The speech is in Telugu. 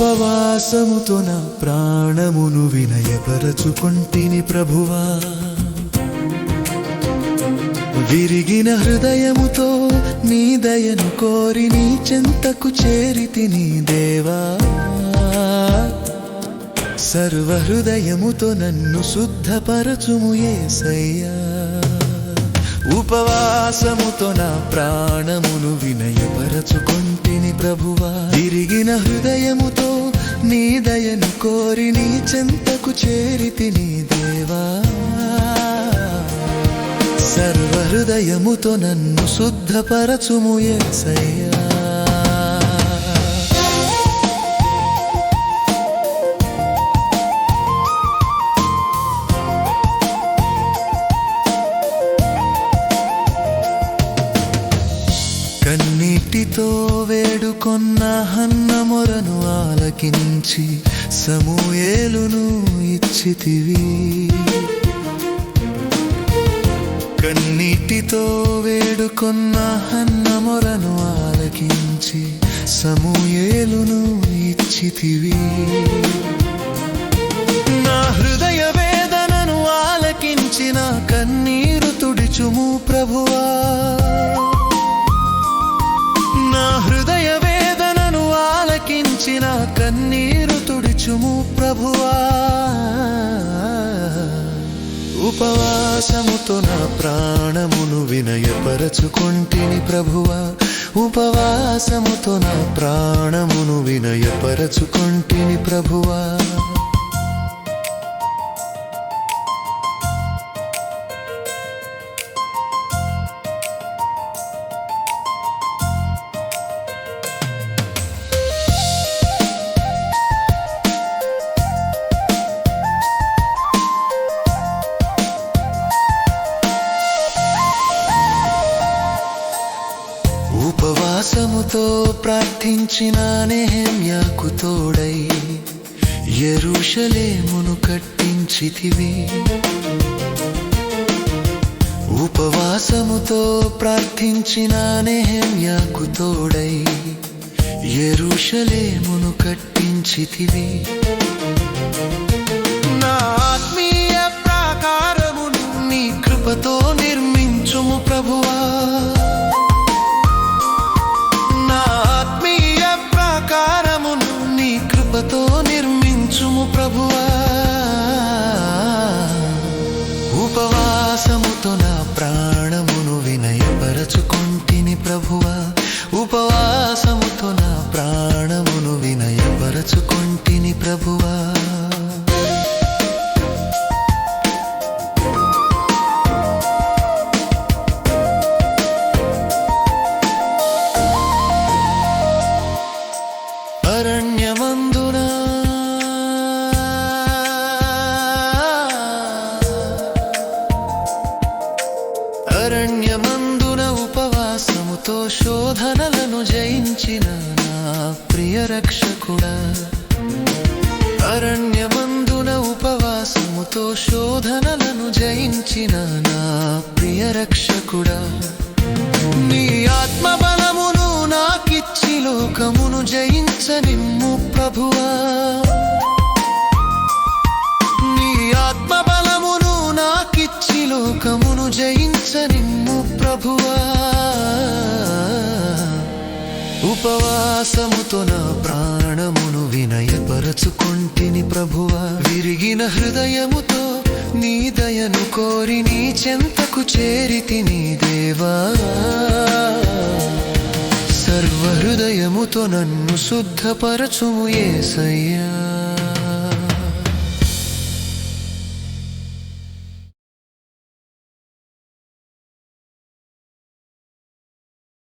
ఉపవాసముతో నా ప్రాణమును వినయపరచుకొంటిని ప్రభువా. విరిగిన హృదయముతో నీ దయను కోరి నీ చెంతకు చేరితిని దేవా. సర్వ హృదయముతో నన్ను శుద్ధపరచుము యేసయ్యా. ఉపవాసముతో నా ప్రాణమును వినయపరచుకొంటిని ప్రభువా. విరిగిన హృదయముతో నీ దయను కోరి నీ చెంతకు చేరితిని దేవా. సర్వ హృదయముతో నన్ను శుద్ధపరచుము యేసయ్యా. కన్నీటితో వేడుకొన్న హన్న మొరను ఆలకించి సమూయేలును ఇచ్చితివి. కన్నీటితో వేడుకొన్న హన్న మొరను ఆలకించి సమూయేలును ఇచ్చితివి. నా హృదయ వేదనను ఆలకించిన కన్నీరు తుడిచుము ప్రభువా. నా హృదయ వేదనను ఆలకించిన కన్నీరు తుడిచుము ప్రభువా. ఉపవాసముతో నా ప్రాణమును వినయపరచుకొంటిని ప్రభువా. ఉపవాసముతో నా ప్రాణమును వినయపరచుకొంటిని ప్రభువా. ఉపవాసముతో ప్రార్థించిన నెహెమ్యాకు తోడై యెరూషలేమును కట్టించితివి. ఉపవాసముతో ప్రార్థించిన నెహెమ్యాకు తోడై యెరూషలేమును కట్టించితివి. నా ఆత్మీయ ప్రాకారమును నీ కృపతో నిర్మించుము ప్రభువా. కృపతో నిర్మించుము ప్రభువా. ఉపవాసముతో నా ప్రాణమును వినయపరచుకొంటిని ప్రభువా. ఉపవాసముతో నా ప్రాణమును వినయపరచుకొంటిని ప్రభువా. అరణ్యమందున ఉపవాసముతో శోధనలను జయించిన నా ప్రియ రక్షకుడా. అరణ్యమందున ఉపవాసముతో శోధనలను జయించిన నా ప్రియ రక్షకుడా. నీ ఆత్మబలమును నాకిచ్చి లోకమును జయించనిమ్ము ప్రభువా. నీ ఆత్మబలమును నాకిచ్చి లోకమును జయించనిమ్ము ప్రభువా. ఉపవాసముతో నా ప్రాణమును వినయపరచుకొంటిని ప్రభువా. విరిగిన హృదయముతో నీ దయను కోరి నీ చెంతకు చేరితిని దేవా. సర్వ హృదయముతో నన్ను శుద్ధపరచుము యేసయ్యా.